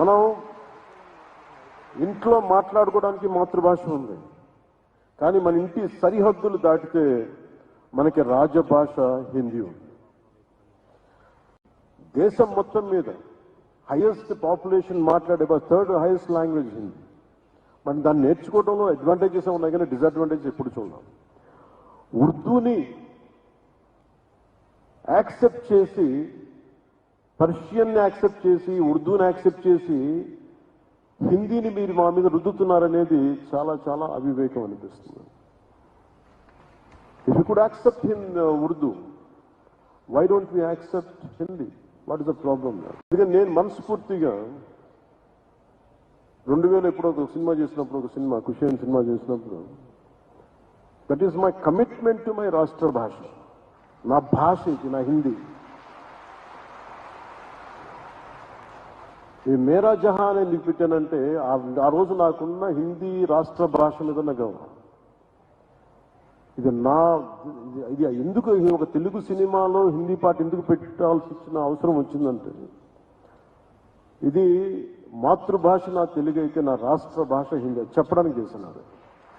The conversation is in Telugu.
మనం ఇంట్లో మాట్లాడుకోవడానికి మాతృభాష ఉంది, కానీ మన ఇంటి సరిహద్దులు దాటితే మనకి రాజభాష హిందీ ఉంది. దేశం మొత్తం మీద హైయెస్ట్ పాపులేషన్ మాట్లాడే థర్డ్ హైయెస్ట్ లాంగ్వేజ్ హిందీ. మనం దాన్ని నేర్చుకోవడంలో అడ్వాంటేజెస్ ఉన్నాయి, కానీ డిసడ్వాంటేజెస్ ఎప్పుడు చూడాలి. ఉర్దూని యాక్సెప్ట్ చేసి, పర్షియన్ని యాక్సెప్ట్ చేసి, ఉర్దూని యాక్సెప్ట్ చేసి హిందీని మీరు మా మీద రుద్దుతున్నారనేది చాలా చాలా అవివేకం అనిపిస్తుంది. If you could accept Urdu, why don't we accept Hindi? What is the problem? ఎందుకంటే నేను మనస్ఫూర్తిగా 2000 ఎప్పుడో ఒక సినిమా చేసినప్పుడు, కుషేన్ సినిమా చేసినప్పుడు, that is my commitment to my రాష్ట్ర భాష, నా భాష ఇది, నా హిందీ. ఈ మేరా జహాన్ అని పెట్టానంటే ఆ రోజు నాకున్న హిందీ రాష్ట్ర భాష మీద ఉన్న గౌరవం. ఇది ఎందుకు ఒక తెలుగు సినిమాలో హిందీ పాట ఎందుకు పెట్టాల్సి వచ్చిన అవసరం వచ్చిందంటే, ఇది మాతృభాష నా తెలుగు అయితే నా రాష్ట్ర భాష హిందీ చెప్పడానికి చేస్తున్నారు.